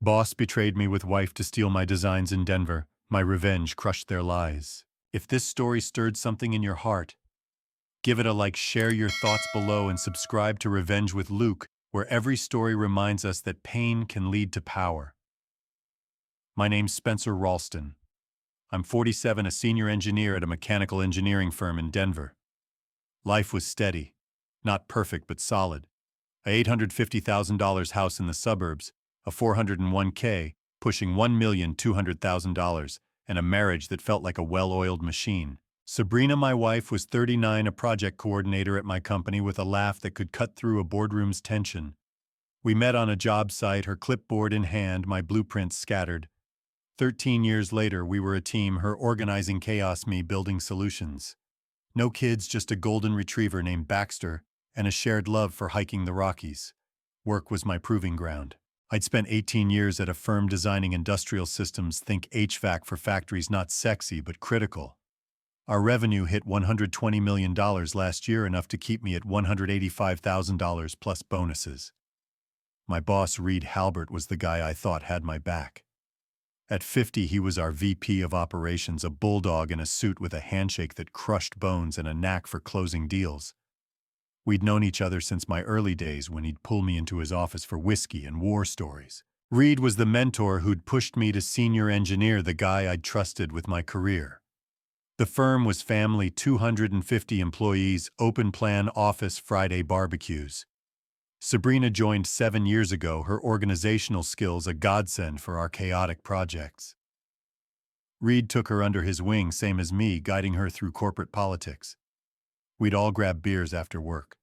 Boss betrayed me with wife to steal my designs in Denver. My revenge crushed their lies. If this story stirred something in your heart, give it a like, share your thoughts below, and subscribe to Revenge with Luke, where every story reminds us that pain can lead to power. My name's Spencer Ralston. I'm 47, a senior engineer at a mechanical engineering firm in Denver. Life was steady. Not perfect, but solid. A $850,000 house in the suburbs, a 401k, pushing $1,200,000, and a marriage that felt like a well-oiled machine. Sabrina, my wife, was 39, a project coordinator at my company with a laugh that could cut through a boardroom's tension. We met on a job site, her clipboard in hand, my blueprints scattered. 13 years later, we were a team, her organizing chaos, me building solutions. No kids, just a golden retriever named Baxter, and a shared love for hiking the Rockies. Work was my proving ground. I'd spent 18 years at a firm designing industrial systems, think HVAC for factories, not sexy but critical. Our revenue hit $120 million last year, enough to keep me at $185,000 plus bonuses. My boss, Reed Halbert, was the guy I thought had my back. At 50, he was our VP of operations, a bulldog in a suit with a handshake that crushed bones and a knack for closing deals. We'd known each other since my early days, when he'd pull me into his office for whiskey and war stories. Reed was the mentor who'd pushed me to senior engineer, the guy I'd trusted with my career. The firm was family, 250 employees, open plan office, Friday barbecues. Sabrina joined 7 years ago, her organizational skills a godsend for our chaotic projects. Reed took her under his wing, same as me, guiding her through corporate politics. We'd all grab beers after work.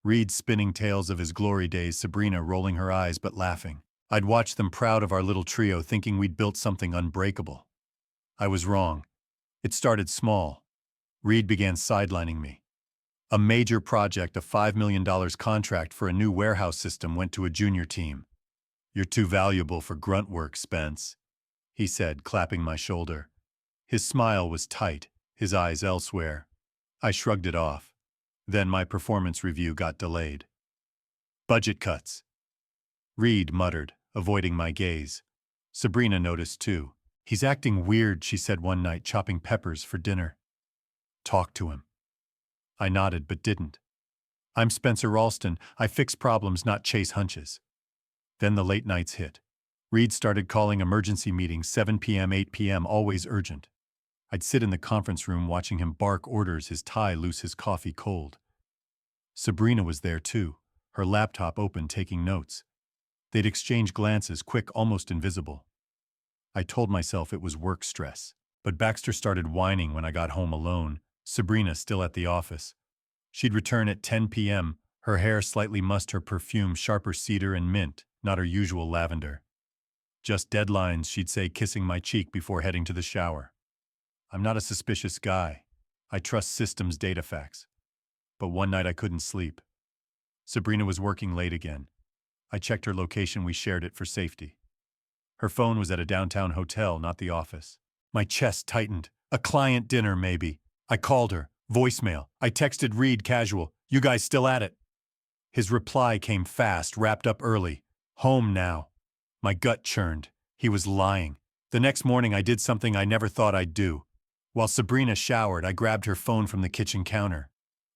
Reed spinning tales of his glory days, Sabrina rolling her eyes but laughing. I'd watch them, proud of our little trio, thinking we'd built something unbreakable. I was wrong. It started small. Reed began sidelining me. A major project, a $5 million contract for a new warehouse system, went to a junior team. "You're too valuable for grunt work, Spence," he said, clapping my shoulder. His smile was tight, his eyes elsewhere. I shrugged it off. Then my performance review got delayed. "Budget cuts," Reed muttered, avoiding my gaze. Sabrina noticed too. "He's acting weird," she said one night, chopping peppers for dinner. "Talk to him." I nodded but didn't. "I'm Spencer Ralston. I fix problems, not chase hunches." Then the late nights hit. Reed started calling emergency meetings, 7 p.m., 8 p.m., always urgent. I'd sit in the conference room watching him bark orders, his tie loose, his coffee cold. Sabrina was there too, her laptop open, taking notes. They'd exchange glances, quick, almost invisible. I told myself it was work stress, but Baxter started whining when I got home alone, Sabrina still at the office. She'd return at 10 p.m., her hair slightly mussed, her perfume sharper cedar and mint, not her usual lavender. "Just deadlines," she'd say, kissing my cheek before heading to the shower. I'm not a suspicious guy. I trust systems, data, facts. But one night I couldn't sleep. Sabrina was working late again. I checked her location, we shared it for safety. Her phone was at a downtown hotel, not the office. My chest tightened. A client dinner, maybe. I called her. Voicemail. I texted Reed casual. "You guys still at it?" His reply came fast, wrapped up early. "Home now." My gut churned. He was lying. The next morning I did something I never thought I'd do. While Sabrina showered, I grabbed her phone from the kitchen counter.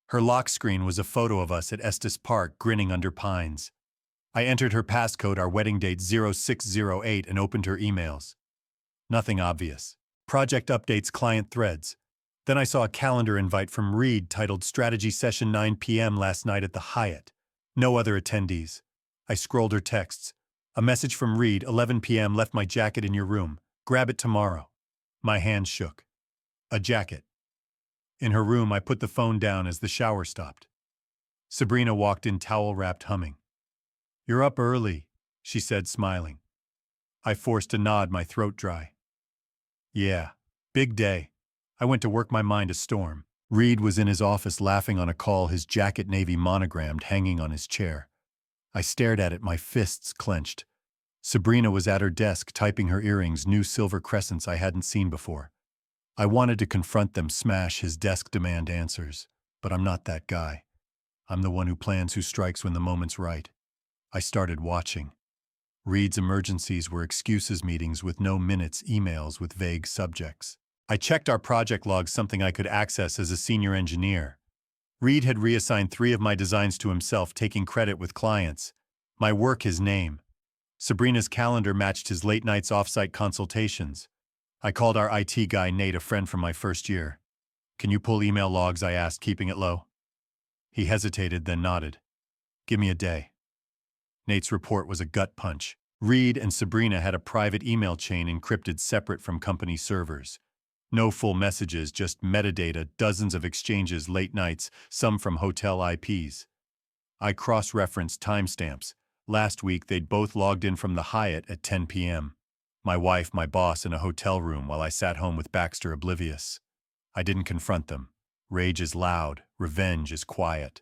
Her lock screen was a photo of us at Estes Park, grinning under pines. I entered her passcode, our wedding date 0608, and opened her emails. Nothing obvious. Project updates, client threads. Then I saw a calendar invite from Reed titled "Strategy Session 9 p.m. last night at the Hyatt." No other attendees. I scrolled her texts. A message from Reed, 11 p.m. "Left my jacket in your room. Grab it tomorrow." My hands shook. A jacket. In her room, I put the phone down as the shower stopped. Sabrina walked in, towel-wrapped, humming. "You're up early," she said, smiling. I forced a nod, my throat dry. "Yeah, big day." I went to work, my mind a storm. Reed was in his office laughing on a call, his jacket navy monogrammed hanging on his chair. I stared at it, my fists clenched. Sabrina was at her desk, typing her earrings, new silver crescents I hadn't seen before. I wanted to confront them, smash his desk, demand answers. But I'm not that guy. I'm the one who plans, who strikes when the moment's right. I started watching. Reed's emergencies were excuses meetings with no minutes, emails with vague subjects. I checked our project logs, something I could access as a senior engineer. Reed had reassigned 3 of my designs to himself, taking credit with clients. My work, his name. Sabrina's calendar matched his late nights off-site consultations. I called our IT guy, Nate, a friend from my first year. "Can you pull email logs?" I asked, keeping it low. He hesitated, then nodded. "Give me a day." Nate's report was a gut punch. Reed and Sabrina had a private email chain encrypted separate from company servers. No full messages, just metadata, dozens of exchanges late nights, some from hotel IPs. I cross-referenced timestamps. Last week, they'd both logged in from the Hyatt at 10 p.m. My wife, my boss, in a hotel room while I sat home with Baxter oblivious. I didn't confront them. Rage is loud, revenge is quiet.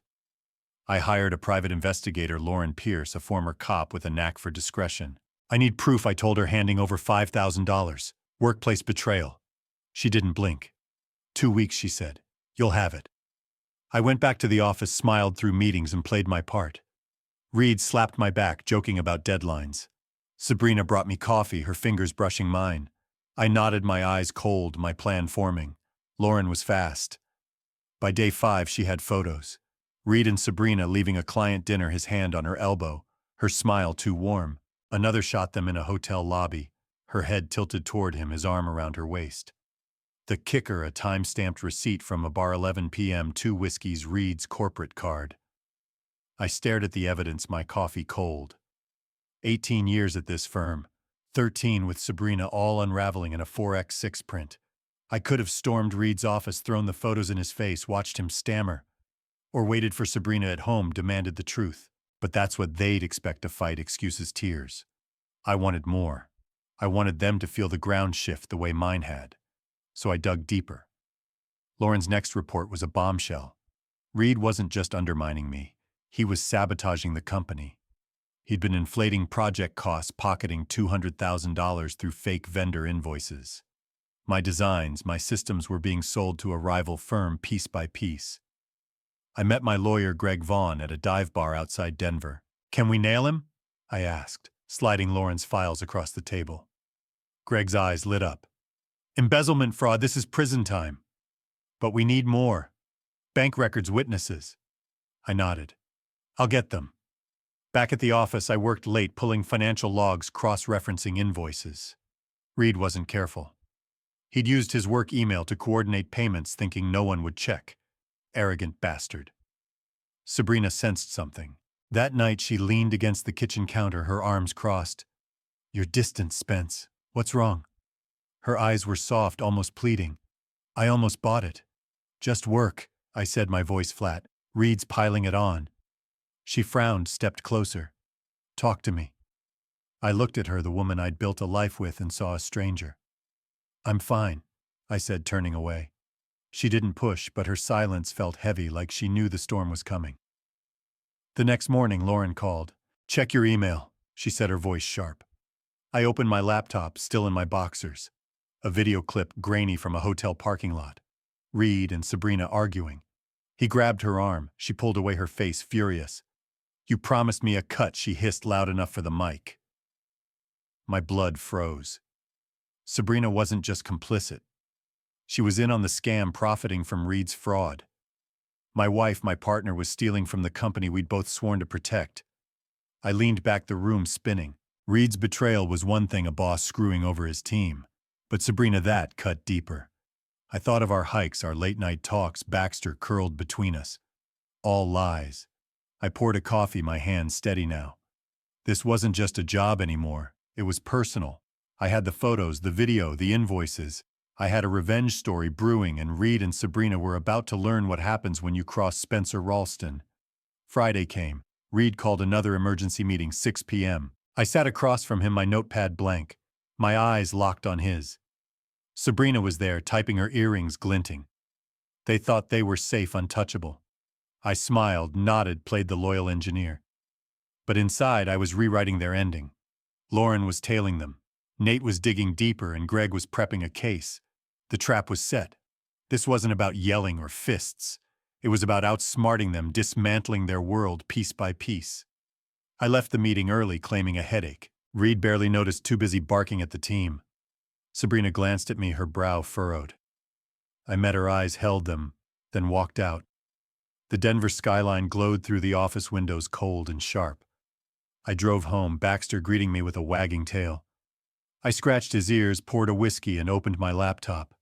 I hired a private investigator, Lauren Pierce, a former cop with a knack for discretion. "I need proof," I told her, handing over $5,000. "Workplace betrayal." She didn't blink. "2 weeks," she said. "You'll have it." I went back to the office, smiled through meetings, and played my part. Reed slapped my back, joking about deadlines. Sabrina brought me coffee, her fingers brushing mine. I nodded, my eyes cold, my plan forming. Lauren was fast. By day 5, she had photos. Reed and Sabrina leaving a client dinner, his hand on her elbow, her smile too warm. Another shot, them in a hotel lobby, her head tilted toward him, his arm around her waist. The kicker, a time-stamped receipt from a bar, 11 p.m., 2 whiskeys, Reed's corporate card. I stared at the evidence, my coffee cold. 18 years at this firm, 13 with Sabrina, all unraveling in a 4x6 print. I could have stormed Reed's office, thrown the photos in his face, watched him stammer, or waited for Sabrina at home, demanded the truth. But that's what they'd expect: to fight, excuses, tears. I wanted more. I wanted them to feel the ground shift the way mine had. So I dug deeper. Lauren's next report was a bombshell. Reed wasn't just undermining me. He was sabotaging the company. He'd been inflating project costs, pocketing $200,000 through fake vendor invoices. My designs, my systems were being sold to a rival firm piece by piece. I met my lawyer, Greg Vaughn, at a dive bar outside Denver. "Can we nail him?" I asked, sliding Lauren's files across the table. Greg's eyes lit up. "Embezzlement, fraud, this is prison time. But we need more. Bank records, witnesses." I nodded. "I'll get them." Back at the office, I worked late, pulling financial logs, cross-referencing invoices. Reed wasn't careful. He'd used his work email to coordinate payments, thinking no one would check. Arrogant bastard. Sabrina sensed something. That night, she leaned against the kitchen counter, her arms crossed. "You're distant, Spence. What's wrong?" Her eyes were soft, almost pleading. I almost bought it. "Just work," I said, my voice flat. "Reed's piling it on." She frowned, stepped closer. "Talk to me." I looked at her, the woman I'd built a life with, and saw a stranger. "I'm fine," I said, turning away. She didn't push, but her silence felt heavy, like she knew the storm was coming. The next morning, Lauren called. "Check your email," she said, her voice sharp. I opened my laptop, still in my boxers. A video clip, grainy, from a hotel parking lot. Reed and Sabrina arguing. He grabbed her arm. She pulled away, her face furious. "You promised me a cut," she hissed, loud enough for the mic. My blood froze. Sabrina wasn't just complicit. She was in on the scam, profiting from Reed's fraud. My wife, my partner, was stealing from the company we'd both sworn to protect. I leaned back, the room spinning. Reed's betrayal was one thing, a boss screwing over his team. But Sabrina, that cut deeper. I thought of our hikes, our late-night talks, Baxter curled between us. All lies. I poured a coffee, my hand steady now. This wasn't just a job anymore. It was personal. I had the photos, the video, the invoices. I had a revenge story brewing, and Reed and Sabrina were about to learn what happens when you cross Spencer Ralston. Friday came. Reed called another emergency meeting, 6 p.m. I sat across from him, my notepad blank. My eyes locked on his. Sabrina was there, typing, her earrings glinting. They thought they were safe, untouchable. I smiled, nodded, played the loyal engineer. But inside, I was rewriting their ending. Lauren was tailing them. Nate was digging deeper, and Greg was prepping a case. The trap was set. This wasn't about yelling or fists. It was about outsmarting them, dismantling their world piece by piece. I left the meeting early, claiming a headache. Reed barely noticed, too busy barking at the team. Sabrina glanced at me, her brow furrowed. I met her eyes, held them, then walked out. The Denver skyline glowed through the office windows, cold and sharp. I drove home, Baxter greeting me with a wagging tail. I scratched his ears, poured a whiskey, and opened my laptop.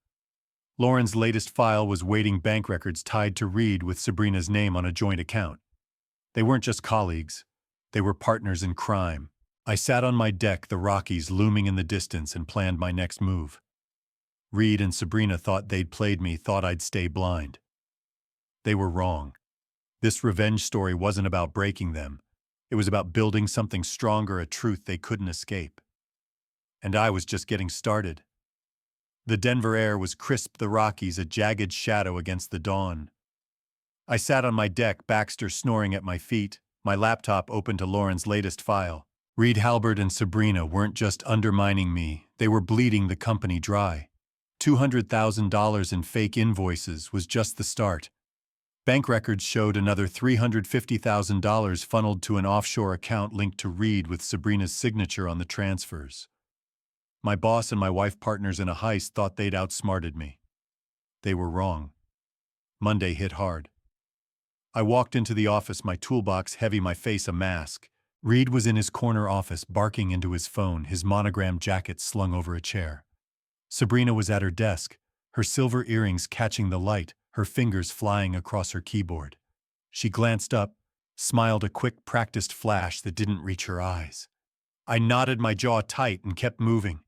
Lauren's latest file was waiting, bank records tied to Reed with Sabrina's name on a joint account. They weren't just colleagues. They were partners in crime. I sat on my deck, the Rockies looming in the distance, and planned my next move. Reed and Sabrina thought they'd played me, thought I'd stay blind. They were wrong. This revenge story wasn't about breaking them. It was about building something stronger, a truth they couldn't escape. And I was just getting started. The Denver air was crisp, the Rockies a jagged shadow against the dawn. I sat on my deck, Baxter snoring at my feet, my laptop open to Lauren's latest file. Reed, Halbert, and Sabrina weren't just undermining me, they were bleeding the company dry. $200,000 in fake invoices was just the start. Bank records showed another $350,000 funneled to an offshore account linked to Reed with Sabrina's signature on the transfers. My boss and my wife, partners in a heist, thought they'd outsmarted me. They were wrong. Monday hit hard. I walked into the office, my toolbox heavy, my face a mask. Reed was in his corner office, barking into his phone, his monogrammed jacket slung over a chair. Sabrina was at her desk, her silver earrings catching the light, her fingers flying across her keyboard. She glanced up, smiled, a quick, practiced flash that didn't reach her eyes. I nodded, my jaw tight, and kept moving.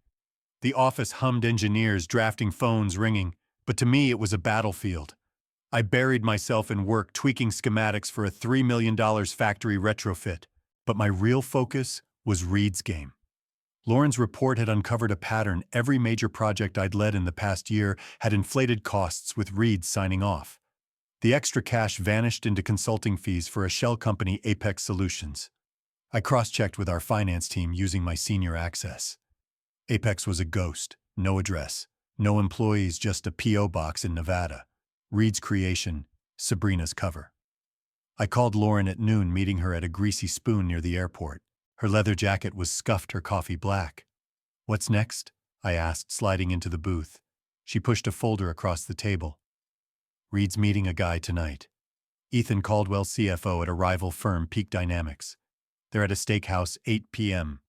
The office hummed, engineers drafting, phones ringing, but to me it was a battlefield. I buried myself in work, tweaking schematics for a $3 million factory retrofit, but my real focus was Reed's game. Lauren's report had uncovered a pattern. Every major project I'd led in the past year had inflated costs with Reed signing off. The extra cash vanished into consulting fees for a shell company, Apex Solutions. I cross-checked with our finance team using my senior access. Apex was a ghost, no address, no employees, just a P.O. box in Nevada. Reed's creation, Sabrina's cover. I called Lauren at noon, meeting her at a greasy spoon near the airport. Her leather jacket was scuffed, her coffee black. "What's next?" I asked, sliding into the booth. She pushed a folder across the table. "Reed's meeting a guy tonight. Ethan Caldwell, CFO at a rival firm, Peak Dynamics. They're at a steakhouse, 8 p.m.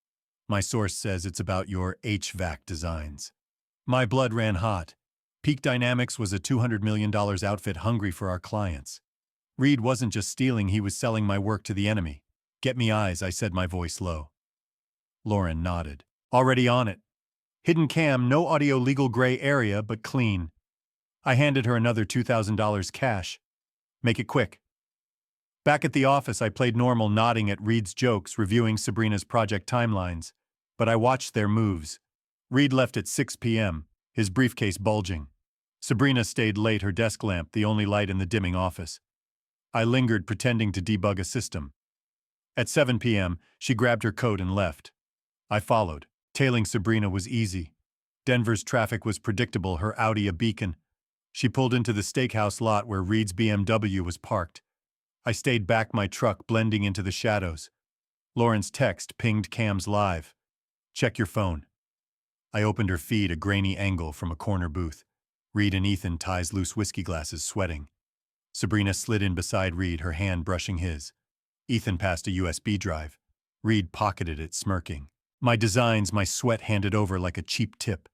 My source says it's about your HVAC designs." My blood ran hot. Peak Dynamics was a $200 million outfit hungry for our clients. Reed wasn't just stealing, he was selling my work to the enemy. "Get me eyes," I said, my voice low. Lauren nodded. "Already on it. Hidden cam, no audio, legal gray area, but clean." I handed her another $2,000 cash. "Make it quick." Back at the office, I played normal, nodding at Reed's jokes, reviewing Sabrina's project timelines. But I watched their moves. Reed left at 6 p.m., his briefcase bulging. Sabrina stayed late, her desk lamp the only light in the dimming office. I lingered, pretending to debug a system. At 7 p.m., she grabbed her coat and left. I followed. Tailing Sabrina was easy. Denver's traffic was predictable, her Audi a beacon. She pulled into the steakhouse lot where Reed's BMW was parked. I stayed back, my truck blending into the shadows. Lauren's text pinged Cam's live. "Check your phone." I opened her feed, a grainy angle from a corner booth. Reed and Ethan, ties loose, whiskey glasses, sweating. Sabrina slid in beside Reed, her hand brushing his. Ethan passed a USB drive. Reed pocketed it, smirking. My designs, my sweat handed over like a cheap tip.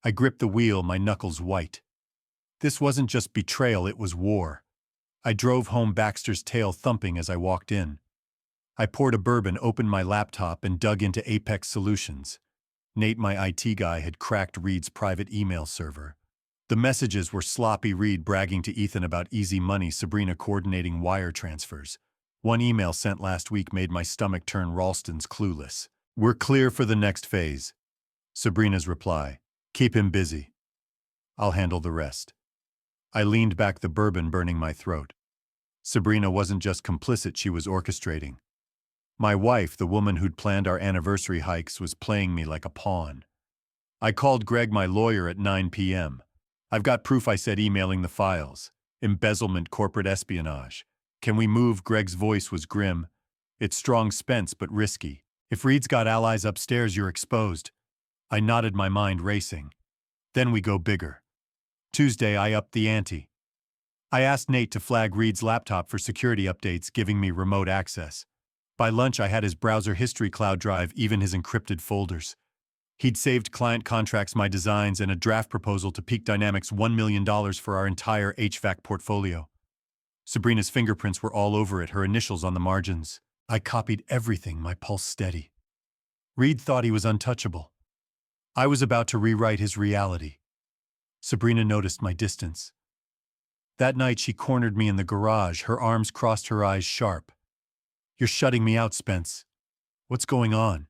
I gripped the wheel, my knuckles white. This wasn't just betrayal, it was war. I drove home, Baxter's tail thumping as I walked in. I poured a bourbon, opened my laptop, and dug into Apex Solutions. Nate, my IT guy, had cracked Reed's private email server. The messages were sloppy, Reed bragging to Ethan about easy money, Sabrina coordinating wire transfers. One email sent last week made my stomach turn. Ralston's clueless. "We're clear for the next phase." Sabrina's reply. "Keep him busy. I'll handle the rest." I leaned back, the bourbon burning my throat. Sabrina wasn't just complicit, she was orchestrating. My wife, the woman who'd planned our anniversary hikes, was playing me like a pawn. I called Greg, my lawyer, at 9 p.m. "I've got proof," I said, emailing the files. "Embezzlement, corporate espionage. Can we move?" Greg's voice was grim. "It's strong, Spence, but risky. If Reed's got allies upstairs, you're exposed. I nodded, my mind racing. Then we go bigger. Tuesday, I upped the ante. I asked Nate to flag Reed's laptop for security updates, giving me remote access. By lunch, I had his browser history cloud drive, even his encrypted folders. He'd saved client contracts, my designs, and a draft proposal to Peak Dynamics $1 million for our entire HVAC portfolio. Sabrina's fingerprints were all over it, her initials on the margins. I copied everything, my pulse steady. Reed thought he was untouchable. I was about to rewrite his reality. Sabrina noticed my distance. That night she cornered me in the garage, her arms crossed, her eyes sharp. You're shutting me out, Spence. What's going on?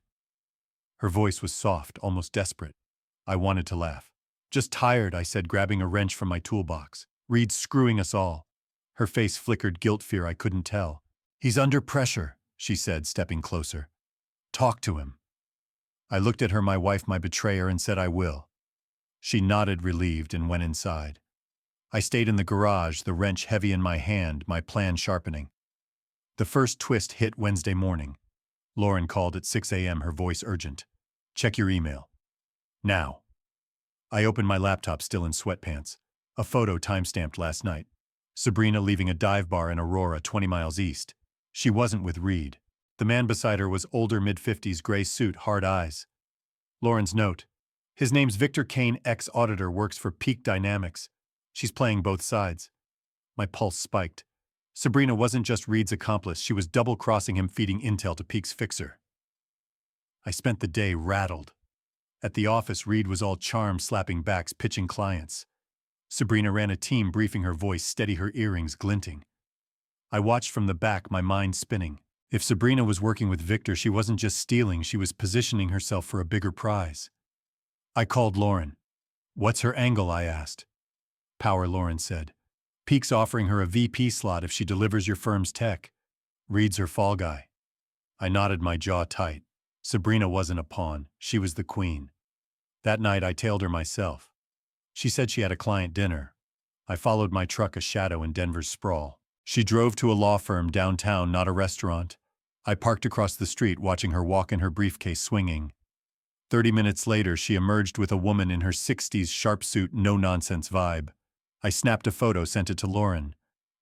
Her voice was soft, almost desperate. I wanted to laugh. Just tired, I said, grabbing a wrench from my toolbox. Reed's screwing us all. Her face flickered guilt, fear I couldn't tell. He's under pressure, she said, stepping closer. Talk to him. I looked at her, my wife, my betrayer, and said I will. She nodded, relieved, and went inside. I stayed in the garage, the wrench heavy in my hand, my plan sharpening. The first twist hit Wednesday morning. Lauren called at 6 a.m., her voice urgent. Check your email. Now. I opened my laptop, still in sweatpants. A photo timestamped last night. Sabrina leaving a dive bar in Aurora, 20 miles east. She wasn't with Reed. The man beside her was older, mid-50s, gray suit, hard eyes. Lauren's note. His name's Victor Kane, ex-auditor, works for Peak Dynamics. She's playing both sides. My pulse spiked. Sabrina wasn't just Reed's accomplice, she was double-crossing him, feeding intel to Peak's fixer. I spent the day rattled. At the office, Reed was all charm, slapping backs, pitching clients. Sabrina ran a team, briefing, her voice steady, her earrings glinting. I watched from the back, my mind spinning. If Sabrina was working with Victor, she wasn't just stealing, she was positioning herself for a bigger prize. I called Lauren. What's her angle? I asked. Power, Lauren said. Peak's offering her a VP slot if she delivers your firm's tech. Reed's her fall guy. I nodded, my jaw tight. Sabrina wasn't a pawn, she was the queen. That night I tailed her myself. She said she had a client dinner. I followed my truck, a shadow in Denver's sprawl. She drove to a law firm downtown, not a restaurant. I parked across the street, watching her walk in, her briefcase swinging. 30 minutes later, she emerged with a woman in her 60s, sharp suit, no-nonsense vibe. I snapped a photo, sent it to Lauren.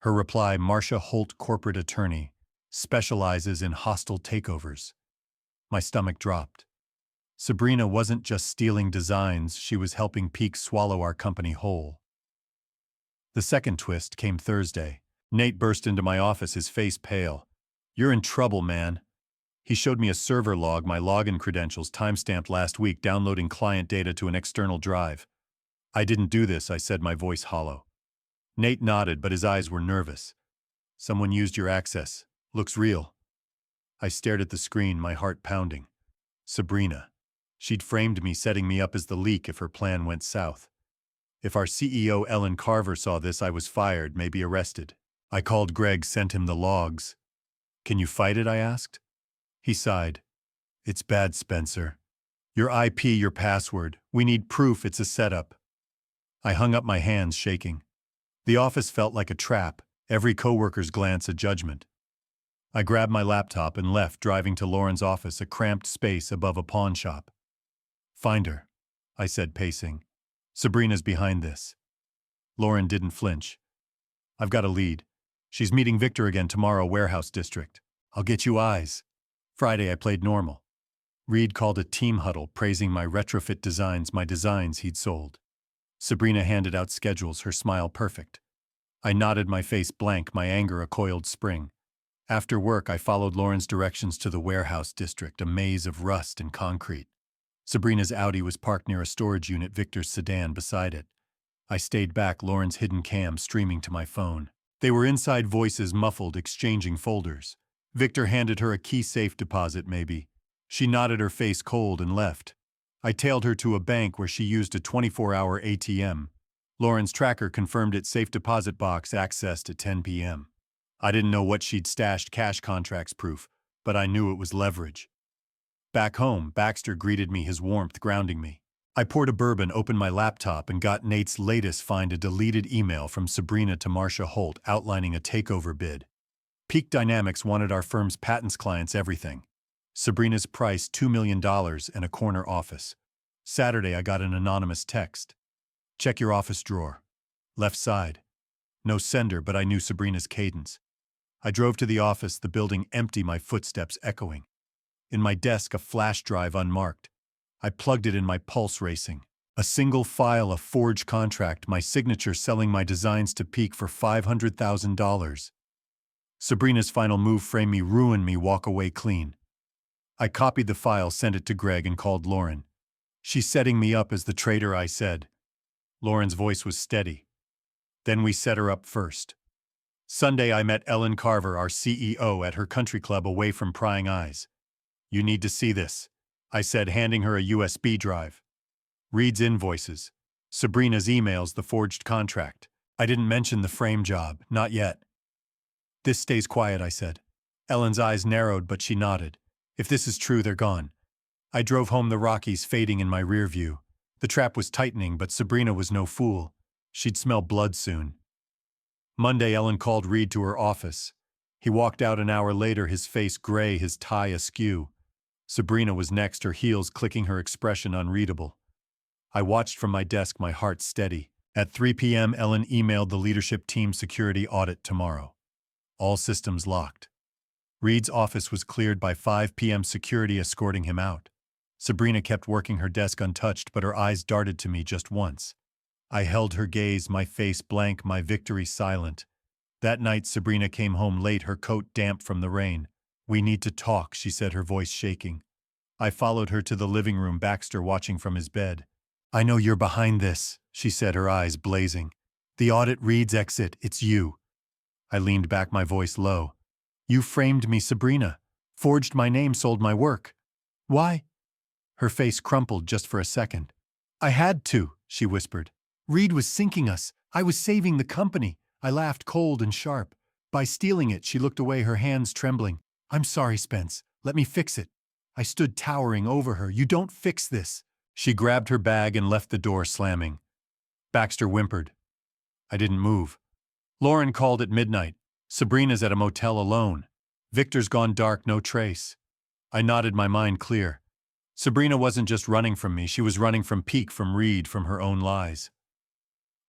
Her reply, Marcia Holt, corporate attorney, specializes in hostile takeovers. My stomach dropped. Sabrina wasn't just stealing designs, she was helping Peak swallow our company whole. The second twist came Thursday. Nate burst into my office, his face pale. You're in trouble, man. He showed me a server log, my login credentials, timestamped last week, downloading client data to an external drive. I didn't do this, I said, my voice hollow. Nate nodded, but his eyes were nervous. Someone used your access. Looks real. I stared at the screen, my heart pounding. Sabrina. She'd framed me, setting me up as the leak if her plan went south. If our CEO Ellen Carver saw this, I was fired, maybe arrested. I called Greg, sent him the logs. Can you fight it? I asked. He sighed. It's bad, Spencer. Your IP, your password. We need proof it's a setup. I hung up, my hands shaking. The office felt like a trap, every coworker's glance a judgment. I grabbed my laptop and left, driving to Lauren's office, a cramped space above a pawn shop. Find her, I said, pacing. Sabrina's behind this. Lauren didn't flinch. I've got a lead. She's meeting Victor again tomorrow, warehouse district. I'll get you eyes. Friday I played normal. Reed called a team huddle, praising my retrofit designs, my designs he'd sold. Sabrina handed out schedules, her smile perfect. I nodded, my face blank, my anger a coiled spring. After work, I followed Lauren's directions to the warehouse district, a maze of rust and concrete. Sabrina's Audi was parked near a storage unit, Victor's sedan beside it. I stayed back, Lauren's hidden cam streaming to my phone. They were inside, voices muffled, exchanging folders. Victor handed her a key, safe deposit maybe. She nodded, her face cold, and left. I tailed her to a bank where she used a 24-hour ATM. Lauren's tracker confirmed its safe deposit box accessed at 10 p.m. I didn't know what she'd stashed, cash contracts proof, but I knew it was leverage. Back home, Baxter greeted me, his warmth grounding me. I poured a bourbon, opened my laptop, and got Nate's latest find, a deleted email from Sabrina to Marcia Holt outlining a takeover bid. Peak Dynamics wanted our firm's patents, clients, everything. Sabrina's price $2 million and a corner office. Saturday I got an anonymous text. Check your office drawer. Left side. No sender, but I knew Sabrina's cadence. I drove to the office, the building empty, my footsteps echoing. In my desk, a flash drive unmarked. I plugged it in, my pulse racing. A single file, a forged contract, my signature selling my designs to Peak for $500,000. Sabrina's final move: frame me, ruin me, walk away clean. I copied the file, sent it to Greg, and called Lauren. She's setting me up as the traitor, I said. Lauren's voice was steady. Then we set her up first. Sunday I met Ellen Carver, our CEO, at her country club away from prying eyes. You need to see this, I said, handing her a USB drive. Reed's invoices, Sabrina's emails, the forged contract. I didn't mention the frame job, not yet. This stays quiet, I said. Ellen's eyes narrowed, but she nodded. If this is true, they're gone. I drove home, the Rockies fading in my rear view. The trap was tightening, but Sabrina was no fool. She'd smell blood soon. Monday, Ellen called Reed to her office. He walked out an hour later, his face gray, his tie askew. Sabrina was next, her heels clicking, her expression unreadable. I watched from my desk, my heart steady. At 3 p.m., Ellen emailed the leadership team: security audit tomorrow. All systems locked. Reed's office was cleared by 5 p.m., security escorting him out. Sabrina kept working, her desk untouched, but her eyes darted to me just once. I held her gaze, my face blank, my victory silent. That night, Sabrina came home late, her coat damp from the rain. We need to talk, she said, her voice shaking. I followed her to the living room, Baxter watching from his bed. I know you're behind this, she said, her eyes blazing. The audit, Reed's exit, it's you. I leaned back, my voice low. You framed me, Sabrina. Forged my name, sold my work. Why? Her face crumpled just for a second. I had to, she whispered. Reed was sinking us. I was saving the company. I laughed, cold and sharp. By stealing it, she looked away, her hands trembling. I'm sorry, Spence. Let me fix it. I stood towering over her. You don't fix this. She grabbed her bag and left, the door slamming. Baxter whimpered. I didn't move. Lauren called at midnight. Sabrina's at a motel alone. Victor's gone dark, no trace. I nodded, my mind clear. Sabrina wasn't just running from me, she was running from Peak, from Reed, from her own lies.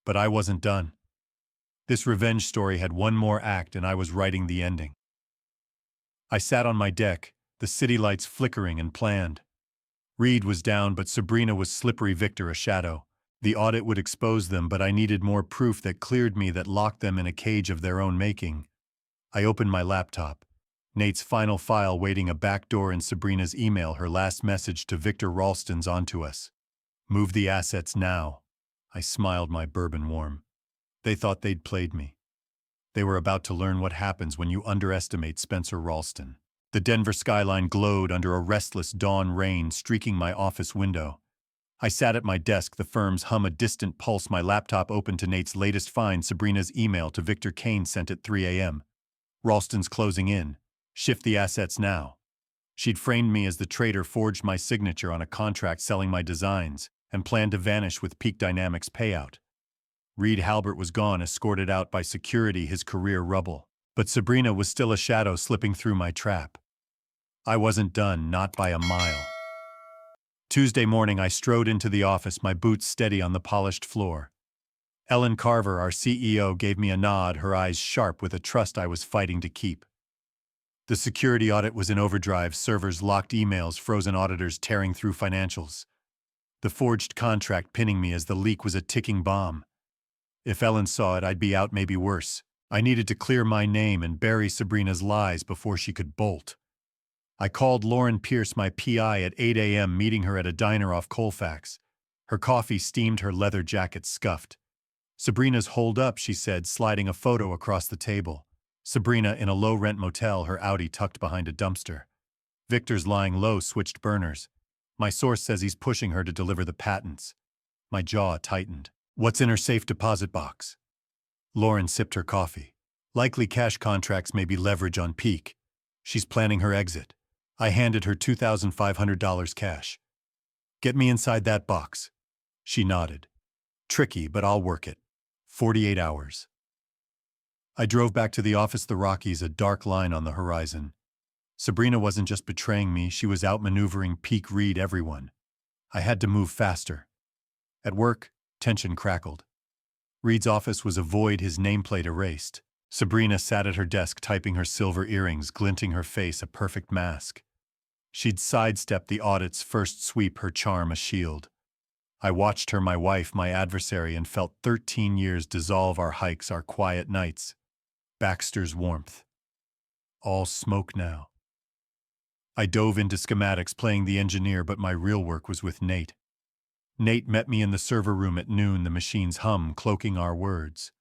But I wasn't done. This revenge story had one more act, and I was writing the ending. I sat on my deck, the city lights flickering, and planned. Reed was down, but Sabrina was slippery, Victor a shadow. The audit would expose them, but I needed more proof that cleared me, that locked them in a cage of their own making. I opened my laptop. Nate's final file waiting, a back door, in Sabrina's email, her last message to Victor Ralston's: onto us. Move the assets now. I smiled, my bourbon warm. They thought they'd played me. They were about to learn what happens when you underestimate Spencer Ralston. The Denver skyline glowed under a restless dawn rain streaking my office window. I sat at my desk, the firm's hum a distant pulse, my laptop open to Nate's latest find, Sabrina's email to Victor Kane sent at 3 a.m. Ralston's closing in. Shift the assets now. She'd framed me as the traitor, forged my signature on a contract selling my designs, and planned to vanish with Peak Dynamics payout. Reed Halbert was gone, escorted out by security, his career rubble. But Sabrina was still a shadow slipping through my trap. I wasn't done, not by a mile. Tuesday morning, I strode into the office, my boots steady on the polished floor. Ellen Carver, our CEO, gave me a nod, her eyes sharp with a trust I was fighting to keep. The security audit was in overdrive, servers locked, emails frozen, auditors tearing through financials. The forged contract pinning me as the leak was a ticking bomb. If Ellen saw it, I'd be out, maybe worse. I needed to clear my name and bury Sabrina's lies before she could bolt. I called Lauren Pierce, my PI, at 8 a.m., meeting her at a diner off Colfax. Her coffee steamed, her leather jacket scuffed. Sabrina's holed up, she said, sliding a photo across the table. Sabrina in a low-rent motel, her Audi tucked behind a dumpster. Victor's lying low, switched burners. My source says he's pushing her to deliver the patents. My jaw tightened. What's in her safe deposit box? Lauren sipped her coffee. Likely cash contracts, maybe leverage on Peak. She's planning her exit. I handed her $2,500 cash. Get me inside that box. She nodded. Tricky, but I'll work it. 48 hours. I drove back to the office, the Rockies, a dark line on the horizon. Sabrina wasn't just betraying me, she was outmaneuvering peak Reed everyone. I had to move faster. At work, tension crackled. Reed's office was a void, his nameplate erased. Sabrina sat at her desk typing, her silver earrings glinting, her face a perfect mask. She'd sidestepped the audit's first sweep, her charm a shield. I watched her, my wife, my adversary, and felt 13 years dissolve, our hikes, our quiet nights. Baxter's warmth. All smoke now. I dove into schematics, playing the engineer, but my real work was with Nate. Nate met me in the server room at noon, the machine's hum cloaking our words.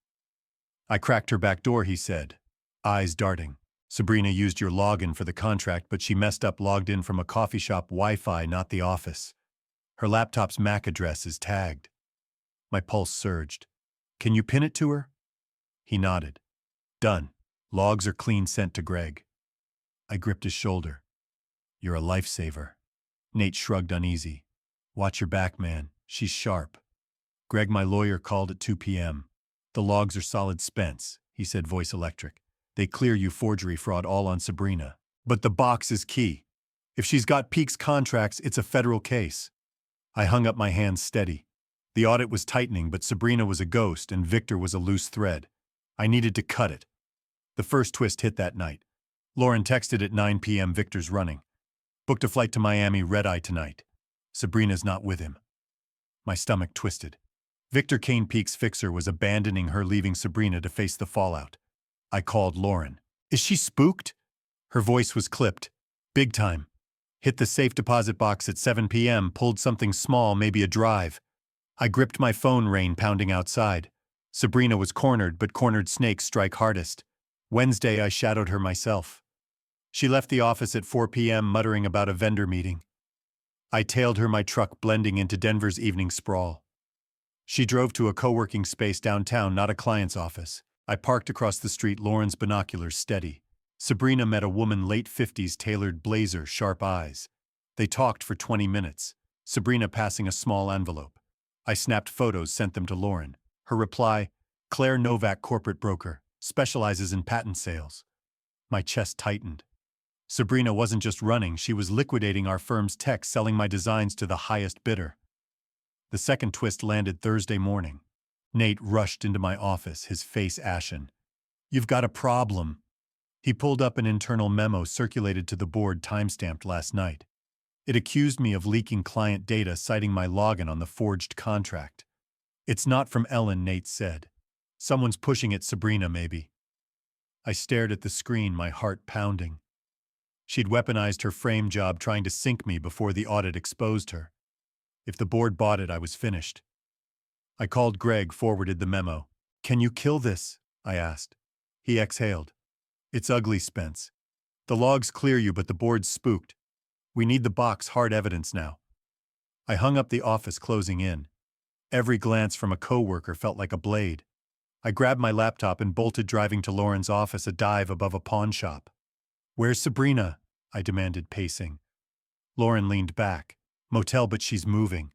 I cracked her back door, he said, eyes darting. Sabrina used your login for the contract, but she messed up, logged in from a coffee shop Wi-Fi, not the office. Her laptop's MAC address is tagged. My pulse surged. Can you pin it to her? He nodded. Done. Logs are clean, sent to Greg. I gripped his shoulder. You're a lifesaver. Nate shrugged, uneasy. Watch your back, man. She's sharp. Greg, my lawyer, called at 2 p.m. The logs are solid, Spence, he said, voice electric. They clear you, forgery, fraud, all on Sabrina. But the box is key. If she's got Peak's contracts, it's a federal case. I hung up my hands steady. The audit was tightening, but Sabrina was a ghost and Victor was a loose thread. I needed to cut it. The first twist hit that night. Lauren texted at 9 p.m. Victor's running. Booked a flight to Miami, red-eye tonight. Sabrina's not with him. My stomach twisted. Victor Kane, Peak's fixer, was abandoning her, leaving Sabrina to face the fallout. I called Lauren. Is she spooked? Her voice was clipped. Big time. Hit the safe deposit box at 7 p.m., pulled something small, maybe a drive. I gripped my phone, rain pounding outside. Sabrina was cornered, but cornered snakes strike hardest. Wednesday, I shadowed her myself. She left the office at 4 p.m., muttering about a vendor meeting. I tailed her, my truck blending into Denver's evening sprawl. She drove to a co-working space downtown, not a client's office. I parked across the street, Lauren's binoculars steady. Sabrina met a woman, late 50s, tailored blazer, sharp eyes. They talked for 20 minutes, Sabrina passing a small envelope. I snapped photos, sent them to Lauren. Her reply, Claire Novak, corporate broker, specializes in patent sales. My chest tightened. Sabrina wasn't just running, she was liquidating our firm's tech, selling my designs to the highest bidder. The second twist landed Thursday morning. Nate rushed into my office, his face ashen. You've got a problem. He pulled up an internal memo circulated to the board, timestamped last night. It accused me of leaking client data, citing my login on the forged contract. It's not from Ellen, Nate said. Someone's pushing it, Sabrina, maybe. I stared at the screen, my heart pounding. She'd weaponized her frame job, trying to sink me before the audit exposed her. If the board bought it, I was finished. I called Greg, forwarded the memo. Can you kill this? I asked. He exhaled. It's ugly, Spence. The logs clear you, but the board's spooked. We need the box, hard evidence now. I hung up the office, closing in. Every glance from a coworker felt like a blade. I grabbed my laptop and bolted, driving to Lauren's office, a dive above a pawn shop. Where's Sabrina? I demanded, pacing. Lauren leaned back. Motel, but she's moving.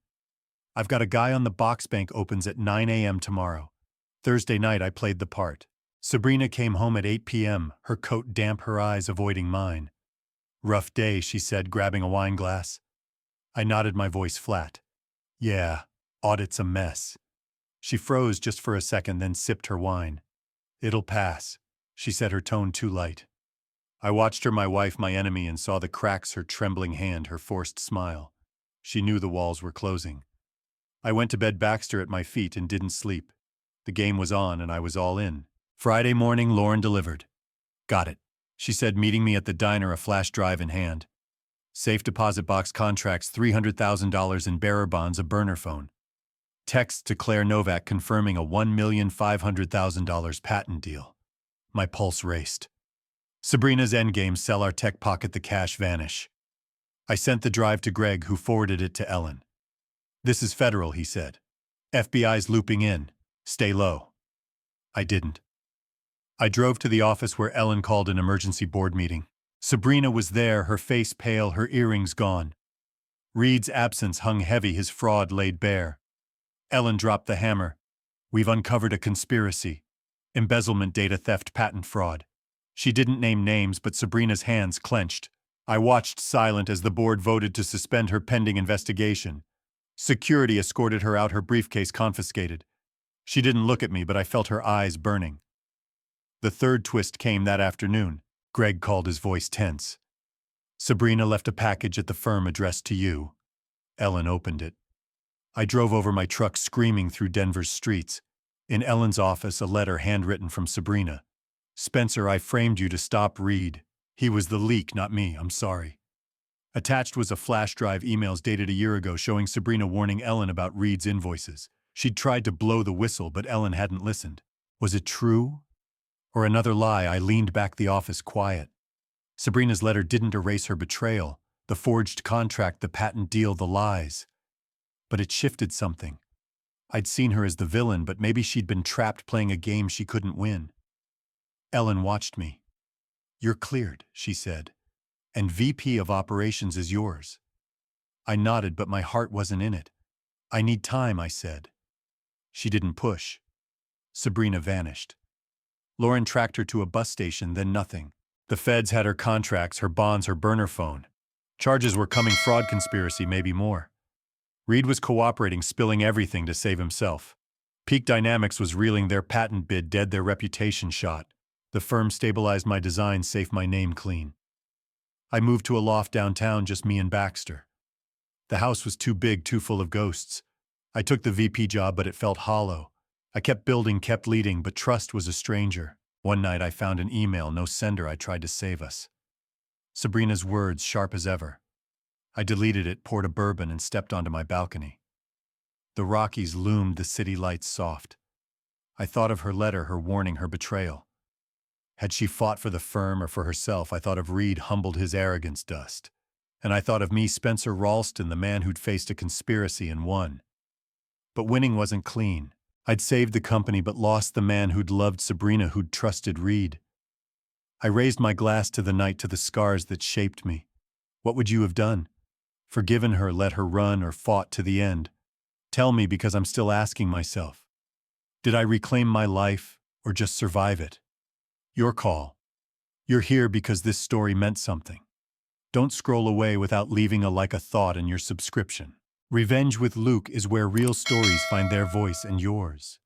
I've got a guy on the box, bank opens at 9 a.m. tomorrow. Thursday night I played the part. Sabrina came home at 8 p.m., her coat damp, her eyes avoiding mine. Rough day, she said, grabbing a wine glass. I nodded, my voice flat. Yeah, audit's a mess. She froze just for a second, then sipped her wine. It'll pass, she said, her tone too light. I watched her, my wife, my enemy, and saw the cracks, her trembling hand, her forced smile. She knew the walls were closing. I went to bed, Baxter at my feet, and didn't sleep. The game was on, and I was all in. Friday morning, Lauren delivered. Got it, she said, meeting me at the diner, a flash drive in hand. Safe deposit box, contracts, $300,000 in bearer bonds, a burner phone. Text to Claire Novak confirming a $1,500,000 patent deal. My pulse raced. Sabrina's endgame, sell our tech, pocket the cash, vanish. I sent the drive to Greg, who forwarded it to Ellen. This is federal, he said. FBI's looping in. Stay low. I didn't. I drove to the office where Ellen called an emergency board meeting. Sabrina was there, her face pale, her earrings gone. Reed's absence hung heavy, his fraud laid bare. Ellen dropped the hammer. We've uncovered a conspiracy. Embezzlement, data theft, patent fraud. She didn't name names, but Sabrina's hands clenched. I watched silent as the board voted to suspend her pending investigation. Security escorted her out, her briefcase confiscated. She didn't look at me, but I felt her eyes burning. The third twist came that afternoon. Greg called, his voice tense. Sabrina left a package at the firm addressed to you. Ellen opened it. I drove over my truck screaming through Denver's streets. In Ellen's office, a letter handwritten from Sabrina. Spencer, I framed you to stop Reed. He was the leak, not me. I'm sorry. Attached was a flash drive, emails dated a year ago showing Sabrina warning Ellen about Reed's invoices. She'd tried to blow the whistle, but Ellen hadn't listened. Was it true? Or another lie? I leaned back, the office quiet. Sabrina's letter didn't erase her betrayal, the forged contract, the patent deal, the lies. But it shifted something. I'd seen her as the villain, but maybe she'd been trapped playing a game she couldn't win. Ellen watched me. You're cleared, she said, and VP of Operations is yours. I nodded, but my heart wasn't in it. I need time, I said. She didn't push. Sabrina vanished. Lauren tracked her to a bus station, then nothing. The feds had her contracts, her bonds, her burner phone. Charges were coming, fraud, conspiracy, maybe more. Reed was cooperating, spilling everything to save himself. Peak Dynamics was reeling, their patent bid dead, their reputation shot. The firm stabilized my design, safe my name clean. I moved to a loft downtown, just me and Baxter. The house was too big, too full of ghosts. I took the VP job, but it felt hollow. I kept building, kept leading, but trust was a stranger. One night I found an email, no sender. I tried to save us. Sabrina's words, sharp as ever. I deleted it, poured a bourbon, and stepped onto my balcony. The Rockies loomed, the city lights soft. I thought of her letter, her warning, her betrayal. Had she fought for the firm or for herself? I thought of Reed, humbled, his arrogance dust. And I thought of me, Spencer Ralston, the man who'd faced a conspiracy and won. But winning wasn't clean. I'd saved the company but lost the man who'd loved Sabrina, who'd trusted Reed. I raised my glass to the night, to the scars that shaped me. What would you have done? Forgiven her, let her run, or fought to the end? Tell me, because I'm still asking myself. Did I reclaim my life, or just survive it? Your call. You're here because this story meant something. Don't scroll away without leaving a thought in your subscription. Revenge with Luke is where real stories find their voice, and yours.